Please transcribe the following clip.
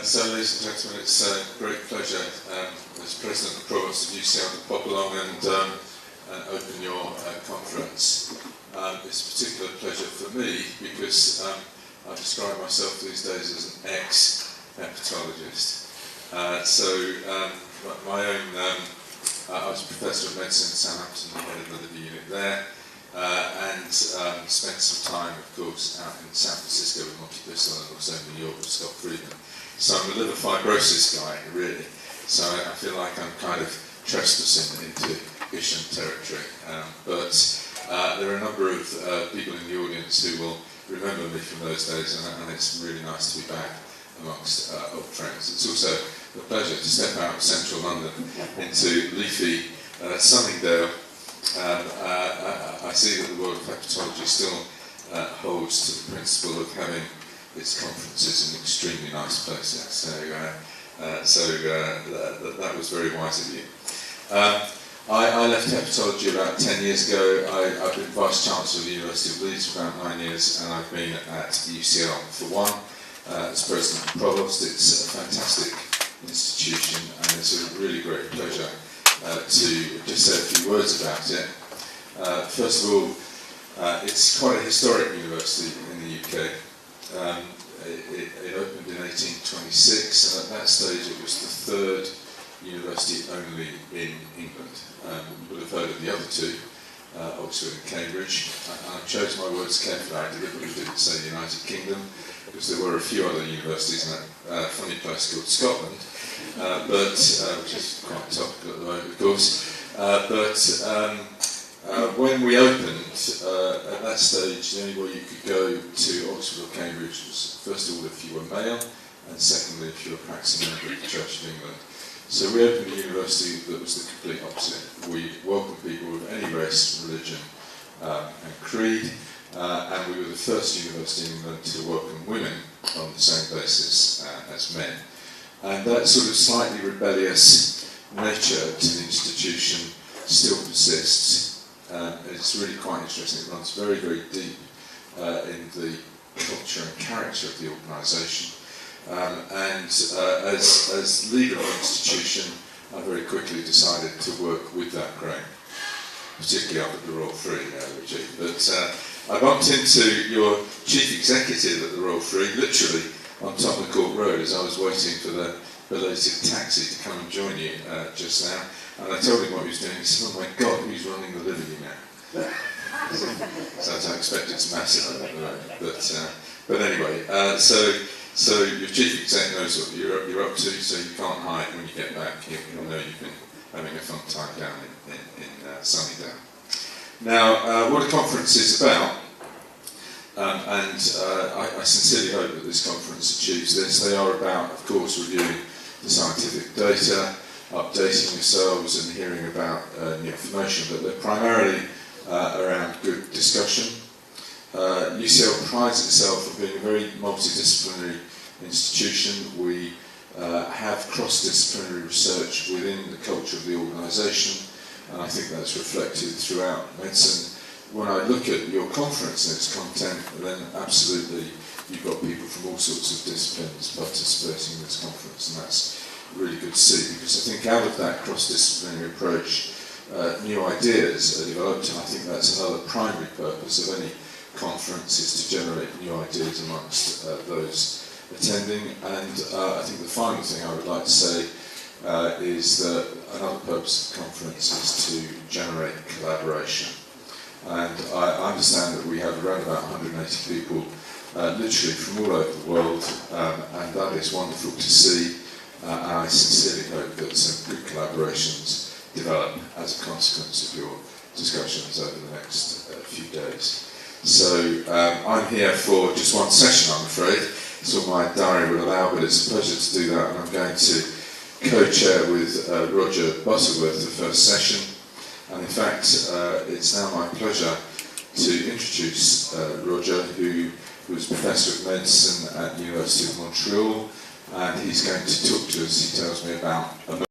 So, ladies and gentlemen, it's a great pleasure as President and Provost of UCL to pop along and open your conference. It's a particular pleasure for me because I describe myself these days as an ex-hepatologist. I was a Professor of Medicine at Southampton, head of the liver unit there, and spent some time, of course, out in San Francisco with Monty Pistol and also in New York with Scott Friedman. So I'm a liver fibrosis guy, really. So I feel like I'm kind of trespassing into Isham territory. But there are a number of people in the audience who will remember me from those days, and it's really nice to be back amongst old friends. It's also a pleasure to step out of central London into leafy Sunningdale. I see that the world of hepatology still holds to the principle of having its conferences in extremely nice places. So that was very wise of you. I left hepatology about 10 years ago. I've been Vice Chancellor of the University of Leeds for about 9 years, and I've been at UCL for one. As President and Provost, it's a fantastic institution, and it's a really great pleasure to just say a few words about it. First of all, it's quite a historic university in the UK. It opened in 1826, and at that stage it was the third university only in England. You would have heard of the other two, Oxford and Cambridge. I chose my words carefully. I deliberately didn't say the United Kingdom, because there were a few other universities in that funny place called Scotland, which is quite topical at the moment, of course. When we opened, at that stage, the only way you could go to Oxford or Cambridge was, first of all, if you were male, and secondly, if you were a practicing member of the Church of England. So we opened a university that was the complete opposite. We welcomed people of any race, religion, and creed, and we were the first university in England to welcome women on the same basis as men. And that sort of slightly rebellious nature to the institution still persists. It's really quite interesting. It runs very, very deep in the culture and character of the organisation. As leader of the institution, I very quickly decided to work with that grain, particularly up at the Royal Free, Richie. But I bumped into your chief executive at the Royal Free, literally on Tottenham Court Road, as I was waiting for the belated taxi to come and join you just now. And I told him what he was doing. He said, "Oh my God, who's running the liver unit?" So I don't expect it's massive at the moment. But anyway, so your chief exec knows what you're up to, so you can't hide when you get back. You'll know you've been having a fun time down in Sunningdale. Now, what a conference is about, I sincerely hope that this conference achieves this. They are about, of course, reviewing the scientific data, updating yourselves and hearing about new information, but they're primarily around good discussion. UCL prides itself on being a very multidisciplinary institution. We have cross-disciplinary research within the culture of the organisation, and I think that's reflected throughout medicine. When I look at your conference and its content, then absolutely you've got people from all sorts of disciplines participating in this conference, and that's really good to see, because I think out of that cross-disciplinary approach, new ideas are developed, and I think that's another primary purpose of any conference, is to generate new ideas amongst those attending. And I think the final thing I would like to say is that another purpose of the conference is to generate collaboration. And I understand that we have around about 180 people literally from all over the world, and that is wonderful to see. I sincerely hope that some good collaborations develop as a consequence of your discussions over the next few days. So I'm here for just one session, I'm afraid. That's all my diary will allow, but it's a pleasure to do that, and I'm going to co-chair with Roger Butterworth the first session. And in fact, it's now my pleasure to introduce Roger, who was Professor of Medicine at the University of Montreal, and he's going to talk to us, he tells me, about